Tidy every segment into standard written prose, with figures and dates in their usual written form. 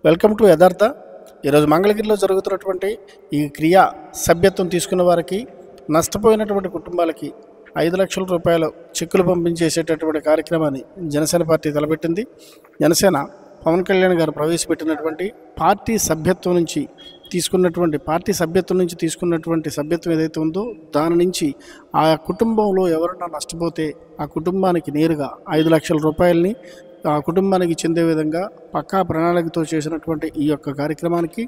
Welcome to యథార్థ. ఈరోజు మంగళగిరిలో జరుగుతున్నటువంటి ఈ క్రియా సభ్యత్వం తీసుకున్న వారికి నష్టపోయినటువంటి కుటుంబాలకి 5 లక్షల రూపాయలు చెక్కులు పంపించేసేటటువంటి కార్యక్రమాన్ని జనసేన పార్టీ తలపెట్టింది. జనసేన పవన్ కళ్యాణ్ గారు ప్రవేశపెట్టినటువంటి పార్టీ సభ్యత్వం నుంచి తీసుకున్నటువంటి సభ్యత్వం ఏదైతే ఉందో దాని నుంచి ఆ కుటుంబంలో ఎవరన్నా నష్టపోతే ఆ కుటుంబానికి నేరుగా 5 లక్షల రూపాయలని ఆ కుటుంబానికి చెందే విధంగా పక్కా ప్రణాళికతో చేసినటువంటి ఈ యొక్క కార్యక్రమానికి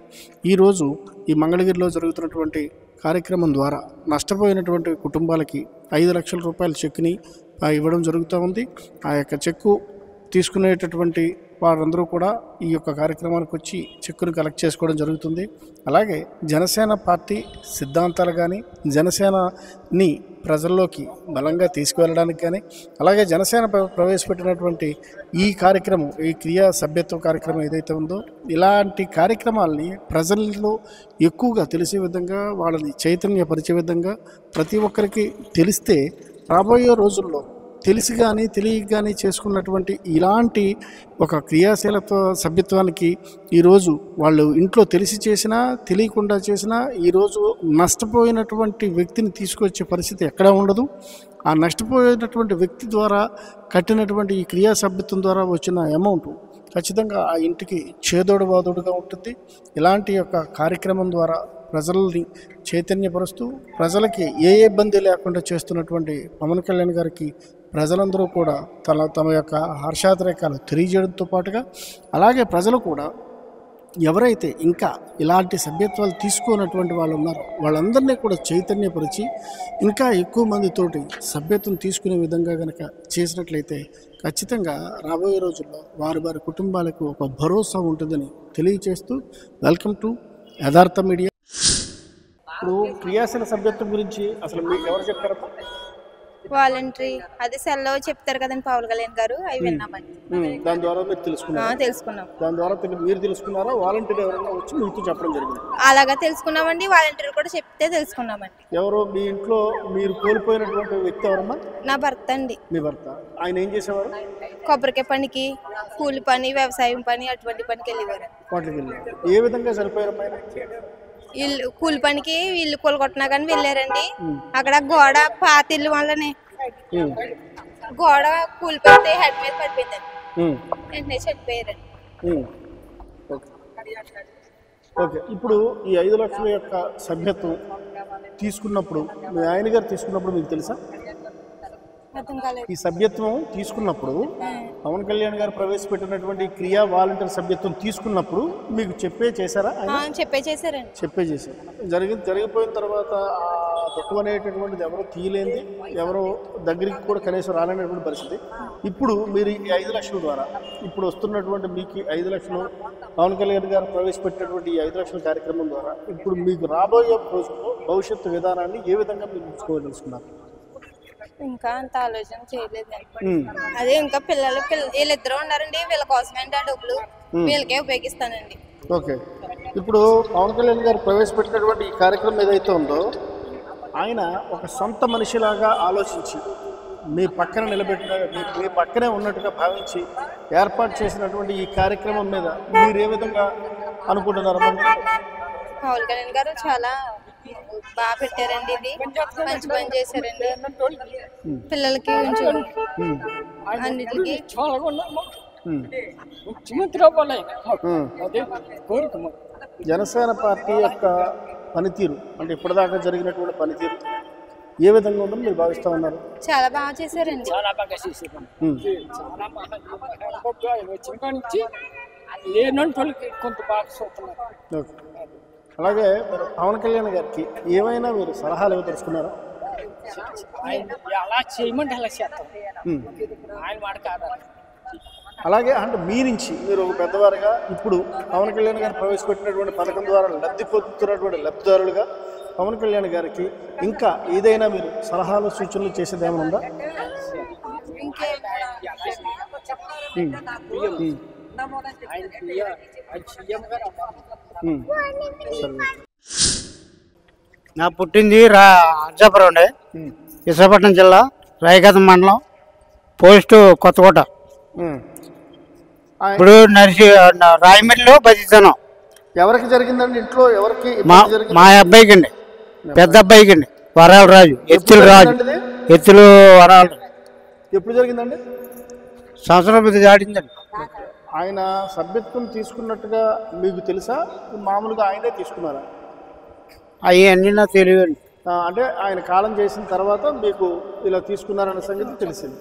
ఈరోజు ఈ మంగళగిరిలో జరుగుతున్నటువంటి కార్యక్రమం ద్వారా నష్టపోయినటువంటి కుటుంబాలకి 5 లక్షల రూపాయల చెక్ని ఇవ్వడం జరుగుతూ ఉంది. ఆ యొక్క చెక్కు తీసుకునేటటువంటి వారందరూ కూడా ఈ యొక్క కార్యక్రమానికి వచ్చి చెక్కును కలెక్ట్ చేసుకోవడం జరుగుతుంది. అలాగే జనసేన పార్టీ సిద్ధాంతాలు కానీ జనసేనని ప్రజల్లోకి బలంగా తీసుకువెళ్ళడానికి కానీ అలాగే జనసేన ప్రవేశపెట్టినటువంటి ఈ కార్యక్రమం ఈ క్రియా సభ్యత్వ కార్యక్రమం ఏదైతే ఉందో ఇలాంటి కార్యక్రమాలని ప్రజల్లో ఎక్కువగా తెలిసే విధంగా వాళ్ళని చైతన్యపరిచే విధంగా ప్రతి ఒక్కరికి తెలిస్తే రాబోయే రోజుల్లో తెలిసి కానీ తెలియక కానీ చేసుకున్నటువంటి ఇలాంటి ఒక క్రియాశీలత సభ్యత్వానికి ఈరోజు వాళ్ళు ఇంట్లో తెలిసి చేసినా తెలియకుండా చేసినా ఈరోజు నష్టపోయినటువంటి వ్యక్తిని తీసుకొచ్చే పరిస్థితి ఎక్కడా ఉండదు. ఆ నష్టపోయినటువంటి వ్యక్తి ద్వారా కట్టినటువంటి ఈ క్రియా సభ్యత్వం ద్వారా వచ్చిన అమౌంట్ ఖచ్చితంగా ఆ ఇంటికి చేదోడువాదోడుగా ఉంటుంది. ఇలాంటి యొక్క కార్యక్రమం ద్వారా ప్రజల్ని చైతన్యపరుస్తూ ప్రజలకి ఏ ఇబ్బంది లేకుండా చేస్తున్నటువంటి పవన్ కళ్యాణ్ గారికి ప్రజలందరూ కూడా తమ యొక్క హర్షాతిరేకాలు తెలియజేయడంతో పాటుగా అలాగే ప్రజలు కూడా ఎవరైతే ఇంకా ఇలాంటి సభ్యత్వాలు తీసుకున్నటువంటి వాళ్ళు ఉన్నారో వాళ్ళందరినీ కూడా చైతన్యపరిచి ఇంకా ఎక్కువ మందితోటి సభ్యత్వం తీసుకునే విధంగా కనుక చేసినట్లయితే ఖచ్చితంగా రాబోయే రోజుల్లో వారి కుటుంబాలకు ఒక భరోసా ఉంటుందని తెలియజేస్తూ వెల్కమ్ టు యథార్థ మీడియా. ఇప్పుడు క్రియాశీల సభ్యత్వం గురించి అసలు మీకు ఎవరు చెప్పారమ్మా? వాలంటరీ అది సెల్లో చెప్తారు కదండి పవన్ కళ్యాణ్ గారు, అవి విన్నామండి. దాని ద్వారా మీరు తెలుసుకున్నాం. దాని ద్వారా మీరు తెలుసుకున్నారా? వాలంటీర్ ఎవరైనా వచ్చి మీతో చెప్పడం జరిగింది? అలాగా తెలుసుకున్నామండి. వాలంటీర్ కూడా చెప్తే తెలుసుకున్నామండి. ఎవరు మీ ఇంట్లో మీరు కోల్పోయినటువంటి వ్యక్తి ఎవరమ్మా? నా భర్త అండి. మీ భర్త ఆయన ఏం చేసేవారు? కొబ్బరికాయ పనికి, కూలి పని, వ్యవసాయం పని అటువంటి పనికి వెళ్ళేవారు. వాటికి వెళ్ళారు. ఏ విధంగా సరిపోయారమ్మా? ఇల్లు కూలి పనికి ఇల్లు కొలగొట్టినా కానీ వెళ్ళారండి. అక్కడ గోడ పాత ఇల్లు వల్లనే గోడ కూలిపోతే హెడ్ మీద పడిపోయిందండి. వెంటనే చనిపోయారండి. ఓకే, ఇప్పుడు ఈ 5 లక్షల యొక్క సభ్యత్వం తీసుకున్నప్పుడు మీ ఆయన గారు తీసుకున్నప్పుడు మీకు తెలుసా? ఈ సభ్యత్వం తీసుకున్నప్పుడు పవన్ కళ్యాణ్ గారు ప్రవేశపెట్టినటువంటి క్రియా వాలంటీర్ సభ్యత్వం తీసుకున్నప్పుడు మీకు చెప్పే చేశారు. జరిగిపోయిన తర్వాత ఆ దుఃఖం అనేటటువంటిది ఎవరో తీయలేంది, ఎవరో దగ్గరికి కూడా కనీసం రాలేనటువంటి పరిస్థితి. ఇప్పుడు మీరు ఈ 5 లక్షల ద్వారా ఇప్పుడు వస్తున్నటువంటి మీకు 5 లక్షలు పవన్ కళ్యాణ్ గారు ప్రవేశపెట్టినటువంటి ఈ 5 లక్షల కార్యక్రమం ద్వారా ఇప్పుడు మీకు రాబోయే రోజుల్లో భవిష్యత్తు విధానాన్ని ఏ విధంగా మీరు తెలుసుకున్నారు? ఇంకా అంత ఆలోచన చేయలేదండి. అదే ఇంకా వీళ్ళిద్దరూ ఉన్నారండి, వీళ్ళ కోసమేంటి ఆ డబ్బులు వీళ్ళకే ఉపయోగిస్తానండి. ఓకే, ఇప్పుడు పవన్ కళ్యాణ్ గారు ప్రవేశపెట్టినటువంటి ఈ కార్యక్రమం ఏదైతే ఉందో ఆయన ఒక సొంత మనిషిలాగా ఆలోచించి మీ పక్కన మీ పక్కనే ఉన్నట్టుగా భావించి ఏర్పాటు చేసినటువంటి ఈ కార్యక్రమం మీద మీరు ఏ విధంగా అనుకుంటున్నారు? పవన్ కళ్యాణ్ గారు చాలా బాగా పెట్టారండి, ఇది మంచి పని చేశారండి. పిల్లలకి అన్నిటికీ జనసేన పార్టీ యొక్క పనితీరు అంటే ఇప్పటిదాకా జరిగినటువంటి పనితీరు ఏ విధంగా ఉందని మీరు భావిస్తూ ఉన్నారు? చాలా బాగా చేశారండి. అలాగే పవన్ కళ్యాణ్ గారికి ఏమైనా మీరు సలహాలు ఏవో తెలుసుకున్నారా? అలాగే అంటే మీరు ఒక పెద్దవారుగా ఇప్పుడు పవన్ కళ్యాణ్ గారు ప్రవేశపెట్టినటువంటి పథకం ద్వారా లబ్ధి పొందుతున్నటువంటి లబ్ధిదారులుగా పవన్ కళ్యాణ్ గారికి ఇంకా ఏదైనా మీరు సలహాలు సూచనలు చేసేది ఏమైనా ఉందా? నా పుట్టింది అర్జాపురం అండి, విశాఖపట్నం జిల్లా రాయగతం మండలం, పోస్టు కొత్తకోట. ఇప్పుడు రాయమండ్రిలో బతికుతున్నాం. ఎవరికి జరిగిందండి ఇంట్లో? ఎవరికి మా అబ్బాయికి అండి, పెద్ద అబ్బాయికి అండి, వరాల రాజు, ఎత్తులు వరాలు. ఎప్పుడు జరిగిందండి? సంవత్సరం దాటిందండి. ఆయన సభ్యత్వం తీసుకున్నట్టుగా మీకు తెలుసా? మామూలుగా ఆయనే తీసుకున్నారా? అవన్నీ నాకు తెలియదు. అంటే ఆయన కాలం చేసిన తర్వాత మీకు ఇలా తీసుకున్నారనే సంగతి తెలిసింది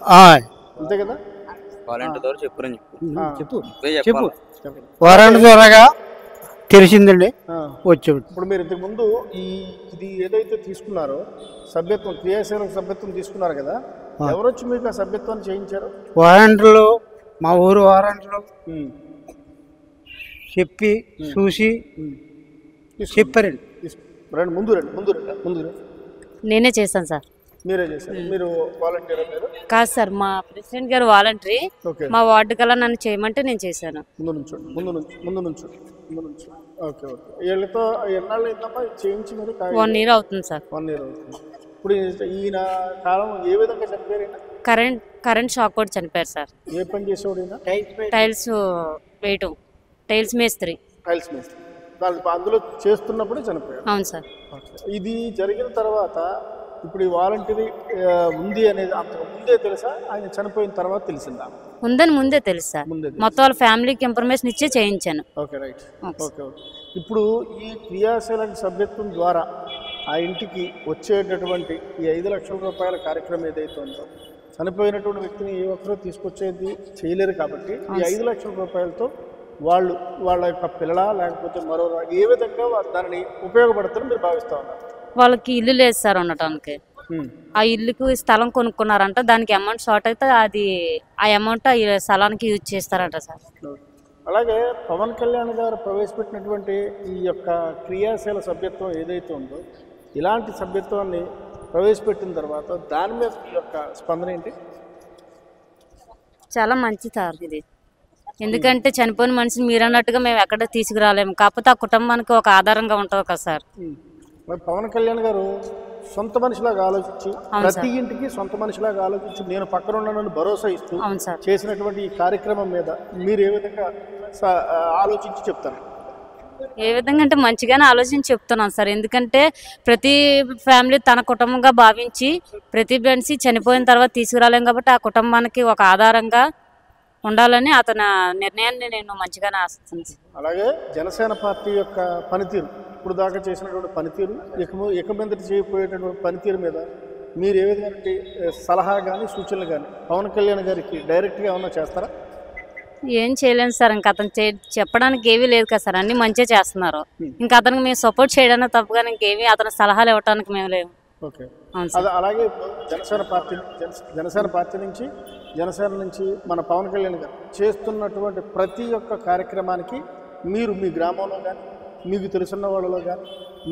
అంతే కదా? చెప్పు. వరాల ద్వారాగా తెలిసిందండి. వచ్చి ఇప్పుడు మీరు ఇంతకు ముందు ఇది ఏదైతే తీసుకున్నారో సభ్యత్వం, క్రియాశీలక సభ్యత్వం తీసుకున్నారు కదా, ఎవరొచ్చి మీకు ఆ సభ్యత్వాన్ని చేయించారు? వారంట్లో, మా ఊరు వారంట్లో చెప్పి చూసి చెప్పారండి. రండి, ముందు రండి, ముందు రండి, ముందు రండి. నేనే చేశాను సార్. మీరే చేశారు? మీరు వాలంటీర్? కాదు సార్, మా ప్రెసిడెంట్ గారు వాలంటరీ. మా వార్డు కల్లా నన్ను చేయమంటే నేను చేశాను. ముందు నుంచి ముందు నుంచి ముందు నుంచి ముందు నుంచి. Okay okay. వీళ్ళతో ఎన్నాళ్ళు అయిందమ్మా చేయించి? మరి 1 year అవుతుంది సార్. 1 year అవుతుంది. ఇప్పుడు ఈయన కాలం ఏ విధంగా చనిపోయారు? కరెంట్ షాక్ కూడా చనిపోయారు సార్. ఏ పని చేసేవాడు ఈయన? టైల్స్ వేయటం, టైల్స్ మేస్త్రి. టైల్స్ మేస్త్రి. అందులో చేస్తున్నప్పుడే చనిపోయారు? అవును సార్. ఇది జరిగిన తర్వాత ఇప్పుడు ఈ వాలంటీరీ ఉంది అనేది అంతకు ముందే తెలుసా, ఆయన చనిపోయిన తర్వాత తెలిసిందా? ఉందని ముందే తెలుసు సార్. మొత్తం వాళ్ళ ఫ్యామిలీకి ఇన్ఫర్మేషన్ ఇచ్చే చేయించాను. Okay, right. Okay okay. ఇప్పుడు ఈ క్రియాశీలక సభ్యత్వం ద్వారా ఆ ఇంటికి వచ్చేటటువంటి ఈ 5 లక్షల రూపాయల కార్యక్రమం ఏదైతే ఉందో, చనిపోయినటువంటి వ్యక్తిని ఏ ఒక్కరూ తీసుకొచ్చేది చేయలేరు కాబట్టి ఈ 5 లక్షల రూపాయలతో వాళ్ళ యొక్క పిల్లల లేకపోతే మరో ఏ విధంగా దానిని ఉపయోగపడతారని మీరు భావిస్తూ ఉన్నారు? వాళ్ళకి ఇల్లు లేదు సార్ ఉండటానికి. ఆ ఇల్లుకు స్థలం కొనుక్కున్నారంట, దానికి అమౌంట్ షార్ట్ అయితే అది ఆ అమౌంట్ ఈ స్థలానికి యూజ్ చేస్తారంట సార్. అలాగే పవన్ కళ్యాణ్ గారు ప్రవేశపెట్టినటువంటి ఈ యొక్క క్రియాశీల సభ్యత్వం ఏదైతే ఉందో, ఇలాంటి సభ్యత్వాన్ని ప్రవేశపెట్టిన తర్వాత దాని మీద ఈ యొక్క స్పందన ఏంటి? చాలా మంచి సార్ ఇది. ఎందుకంటే చనిపోయిన మనిషిని మీరు అన్నట్టుగా మేము ఎక్కడ తీసుకురాలేము, కాకపోతే ఆ కుటుంబానికి ఒక ఆధారంగా ఉంటుంది కదా సార్. పవన్ కళ్యాణ్ గారు సొంత మనిషిలాగా ఆలోచించి, ప్రతి ఇంటికి సొంత మనిషిలాగా ఆలోచించి నేను పక్కన ఉన్నానని భరోసా ఇస్తూ చేసినటువంటి ఈ కార్యక్రమం మీద మీరు ఏ విధంగా ఆలోచించి చెప్తారు? ఏ విధంగా అంటే మంచిగానే ఆలోచించి చెప్తున్నాను సార్. ఎందుకంటే ప్రతి ఫ్యామిలీ తన కుటుంబంగా భావించి ప్రతి మనిషి చనిపోయిన తర్వాత తీసుకురాలేం కాబట్టి ఆ కుటుంబానికి ఒక ఆధారంగా ఉండాలని అతని నిర్ణయాన్ని నేను మంచిగానే ఆశిస్తున్నాను. అలాగే జనసేన పార్టీ యొక్క పనితీరు, ఇప్పుడు దాకా చేసినటువంటి పనితీరు, ఇక మీద చేయబోయేటటువంటి పనితీరు మీద మీరు ఏ విధమైన సలహా కానీ సూచనలు కానీ పవన్ కళ్యాణ్ గారికి డైరెక్ట్గా ఏమన్నా చేస్తారా? ఏం చేయలేను సార్. ఇంకా అతను చెప్పడానికి ఏమీ లేదు కదా సార్, అన్ని మంచిగా చేస్తున్నారు. ఇంకా అతనికి మేము సపోర్ట్ చేయడానికి తప్పగా ఇంకేమీ అతని సలహాలు ఇవ్వడానికి మేము లేవు. ఓకే. అలాగే జనసేన పార్టీ నుంచి జనసేన నుంచి మన పవన్ కళ్యాణ్ గారు చేస్తున్నటువంటి ప్రతి ఒక్క కార్యక్రమానికి మీరు మీ గ్రామంలో కానీ మీకు తెలుసున్న వాళ్ళలో కానీ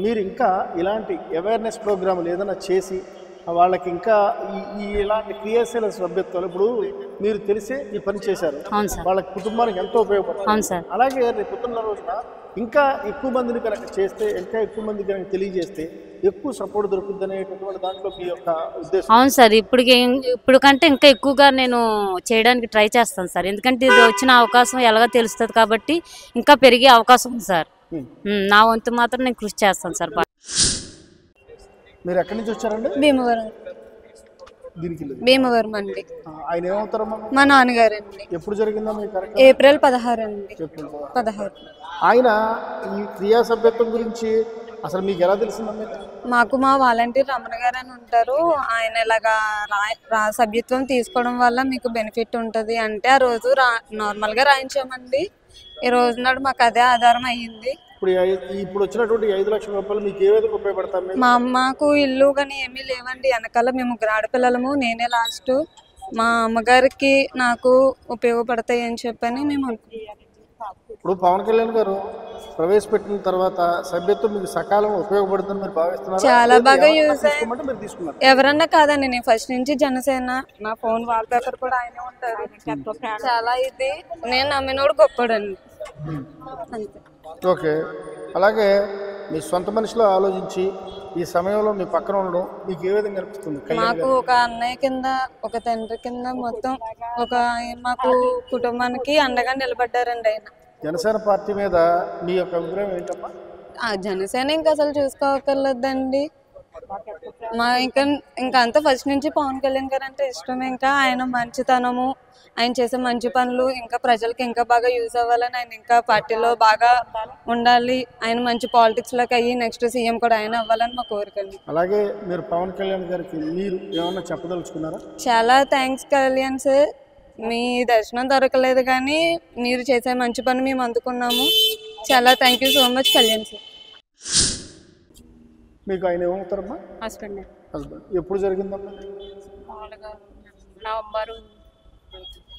మీరు ఇంకా ఇలాంటి అవేర్నెస్ ప్రోగ్రాములు ఏదైనా చేసి వాళ్ళకి ఇంకా ఇలాంటి క్రియాశీల సభ్యత్వాలు ఇప్పుడు మీరు తెలిసే ఈ పని చేశారు, వాళ్ళ కుటుంబానికి ఎంతో ఉపయోగపడుతుంది. అలాగే రేపు పొద్దున్న రోజున ఇంకా ఎక్కువ మందిని కనుక చేస్తే, ఇంకా ఎక్కువ మంది కనుక తెలియజేస్తే ఎక్కువ సపోర్ట్ దొరుకుతుంది అనేటటువంటి దాంట్లో మీ యొక్క ఉద్దేశం? అవును సార్. ఇప్పుడు కంటే ఇంకా ఎక్కువగా నేను చేయడానికి ట్రై చేస్తాను సార్. ఎందుకంటే ఇది వచ్చిన అవకాశం ఎలాగో తెలుస్తుంది కాబట్టి ఇంకా పెరిగే అవకాశం ఉంది సార్. నా వంతు మాత్రం నేను కృషి చేస్తాను సార్. మీరు ఎక్కడి నుంచి వచ్చారండి? భీమవరం. భీమవరం అండి. ఆయన ఏమవుతారమ్మా? మా నాన్నగారు అండి. ఎప్పుడు జరిగిందా మీ కార్యక్రమం? ఏప్రిల్ 16 అండి. 16. ఆయన ఈ క్రియా సభ్యత్వం గురించి అసలు మీకు ఎలా తెలిసిందమ్మా? మాకు మా వాలంటీర్ రమణ గారు అని ఉంటారు, ఆయన ఇలాగా సభ్యత్వం తీసుకోవడం వల్ల మీకు బెనిఫిట్ ఉంటుంది అంటే ఆ రోజు నార్మల్గా రాయించామండి. ఈ రోజు నాడు మాకు అదే ఆధారం అయ్యింది. ఇప్పుడు వచ్చినటువంటి 5 లక్షల రూపాయలు మీకు ఏ విధంగా ఉపయోగపడతాం? మా అమ్మకు ఇల్లు కానీ ఏమీ లేవండి. వెనకాల మేము ఆడపిల్లలము, నేనే లాస్ట్. మా అమ్మగారికి నాకు ఉపయోగపడతాయి అని చెప్పని మేము అనుకుంటున్నాం. ఇప్పుడు పవన్ కళ్యాణ్ గారు ప్రవేశపెట్టిన తర్వాత సభ్యత్వం మీకు సకాలంలో ఉపయోగపడుతుందని మీరు భావిస్తున్నారు? చాలా బాగా యూజ్ అయ్యి. ఎవరన్నా కాదండి, నేను ఫస్ట్ నుంచి జనసేన, నా ఫోన్ వాల్ పేపర్ కూడా ఆయనే ఉంటారు. చాలా ఇది నేను నమ్మినోడు గొప్పడండి. ఓకే. అలాగే మీ సొంత మనిషిలో ఆలోచించి ఈ సమయంలో మీ పక్కన ఉండడం మీకు ఏ విధంగా అనిపిస్తుంది? కళ్యాణ్ మాకు గారు ఒక అన్నయ్య కింద, ఒక తండ్రి కింద మొత్తం ఒక మాకు కుటుంబానికి అండగా నిలబడ్డారండి ఆయన. జనసేన పార్టీ మీద మీ యొక్క అభిప్రాయం ఏంటమ్మా? ఆ జనసేన ఇంకా అసలు చూసుకోకర్లేదండి. మా ఇంకా అంతా ఫస్ట్ నుంచి పవన్ కళ్యాణ్ గారు అంటే ఇష్టం. ఇంకా ఆయన మంచితనము, ఆయన చేసే మంచి పనులు ఇంకా ప్రజలకి ఇంకా బాగా యూజ్ అవ్వాలని, ఆయన ఇంకా పార్టీలో బాగా ఉండాలి, ఆయన మంచి పాలిటిక్స్లోకి అయ్యి నెక్స్ట్ సీఎం కూడా ఆయన అవ్వాలని మా కోరికలు. అలాగే మీరు పవన్ కళ్యాణ్ గారికి మీరు ఏమన్నా చెప్పదలుచుకున్నారా? చాలా థ్యాంక్స్ కళ్యాణ్ సార్, మీ దర్శనం దొరకలేదు కానీ మీరు చేసే మంచి పని మేము అందుకున్నాము. చాలా thank you so much Kalyan sir. మీకు ఆయన ఏమవుతారమ్మా? Husband husband. ఎప్పుడు జరిగిందమ్మా? మామూలుగా నవంబర్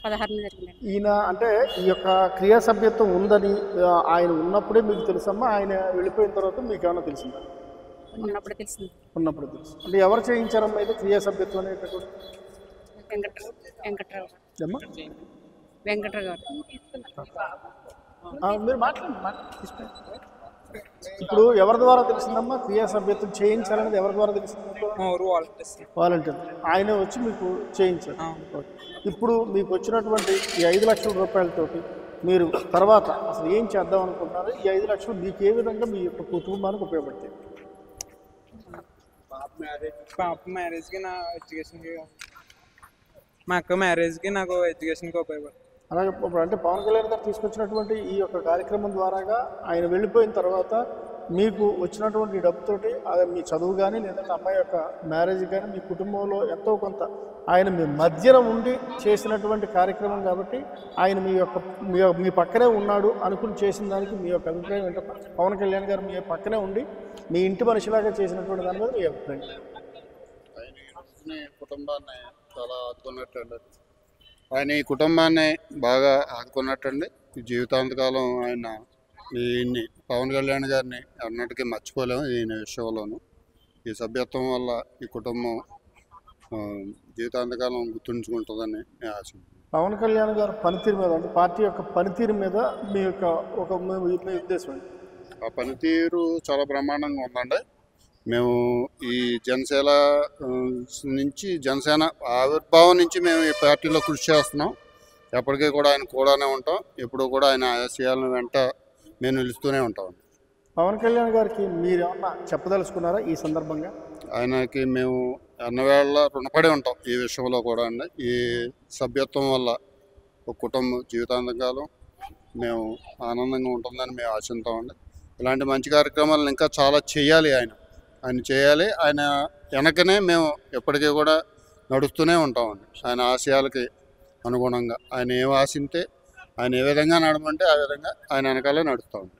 16 జరిగిందండి. ఈయన అంటే ఈ యొక్క క్రియా సభ్యత్వం ఉందని ఆయన ఉన్నప్పుడే మీకు తెలుసమ్మా? ఆయన వెళ్ళిపోయిన తర్వాత మీకు ఏమైనా తెలిసిందా? ఉన్నప్పుడు తెలిసింది. ఉన్నప్పుడు తెలుసు. అంటే ఎవరు చేయించారమ్మా ఇది క్రియా సభ్యత్వం అనేటటువంటి? వెంకట్రావు ఏమ్మా? గారు. మీరు మాట్లాడండి. ఇప్పుడు ఎవరి ద్వారా తెలిసిందమ్మా క్రియా సభ్యత్వం చేయించాలనేది? ఎవరి ద్వారా తెలిసింది? వాలంటీర్. ఆయనే వచ్చి మీకు చేయించారు. ఇప్పుడు మీకు వచ్చినటువంటి ఈ 5 లక్షల రూపాయలతోటి మీరు తర్వాత అసలు ఏం చేద్దాం అనుకుంటున్నారు? ఈ 5 లక్షలు మీకు ఏ విధంగా మీ యొక్క కుటుంబానికి ఉపయోగపడతాయి? పాప మ్యారేజ్కి, నా ఎడ్యుకేషన్కి, మా అక్క మ్యారేజ్కి, నాకు ఎడ్యుకేషన్కి ఉపయోగపడుతుంది. అలాగే ఇప్పుడు అంటే పవన్ కళ్యాణ్ గారు తీసుకొచ్చినటువంటి ఈ యొక్క కార్యక్రమం ద్వారాగా ఆయన వెళ్ళిపోయిన తర్వాత మీకు వచ్చినటువంటి డబ్బుతోటి అది మీ చదువు కానీ లేదంటే అమ్మాయి యొక్క మ్యారేజ్ కానీ మీ కుటుంబంలో ఎంతో కొంత ఆయన మీ మధ్యన ఉండి చేసినటువంటి కార్యక్రమం కాబట్టి ఆయన మీ పక్కనే ఉన్నాడు అనుకుని చేసిన దానికి మీ యొక్క అభిప్రాయం ఏంటో? పవన్ కళ్యాణ్ గారు మీ పక్కనే ఉండి మీ ఇంటి మనిషిలాగా చేసినటువంటి దాని మీద మీ అభిప్రాయం? ఆయన కుటుంబాన్ని చాలా ఆదుకున్నట్టండి. ఆయన ఈ కుటుంబాన్ని బాగా ఆదుకున్నట్టండి. జీవితాంతకాలం ఆయన ఈయన్ని పవన్ కళ్యాణ్ గారిని అన్నిటికీ మర్చిపోలేము. ఈయన విషయంలోనూ ఈ సభ్యత్వం వల్ల ఈ కుటుంబం జీవితాంతకాలం గుర్తుంచుకుంటుందని నేను ఆశిస్తున్నాను. పవన్ కళ్యాణ్ గారు పనితీరు మీద అంటే పార్టీ యొక్క పనితీరు మీద మీ యొక్క మీ ఉద్దేశం? ఆ పనితీరు చాలా బ్రహ్మాండంగా ఉందండి. మేము ఈ జనసేన నుంచి, జనసేన ఆవిర్భావం నుంచి మేము ఈ పార్టీలో కృషి చేస్తున్నాం. ఎప్పటికీ కూడా ఆయన కూడానే ఉంటాం. ఎప్పుడు కూడా ఆయన ఆశయాలను వెంట మేము నిలుస్తూనే ఉంటాం. పవన్ కళ్యాణ్ గారికి మీరు ఏమన్నా చెప్పదలుచుకున్నారా ఈ సందర్భంగా? ఆయనకి మేము అన్నవేళ రుణపడి ఉంటాం ఈ విషయంలో కూడా అండి. ఈ సభ్యత్వం వల్ల ఒక కుటుంబం జీవితాంతకాలం మేము ఆనందంగా ఉంటుందని మేము ఆశిస్తామండి. ఇలాంటి మంచి కార్యక్రమాలను ఇంకా చాలా చేయాలి. ఆయన చేయాలి. ఆయన వెనకనే మేము ఎప్పటికీ కూడా నడుస్తూనే ఉంటామండి. ఆయన ఆశయాలకి అనుగుణంగా ఆయన ఏం ఆశింటే, ఆయన ఏ విధంగా నడమంటే ఆ విధంగా ఆయన వెనకాలే నడుస్తామండి.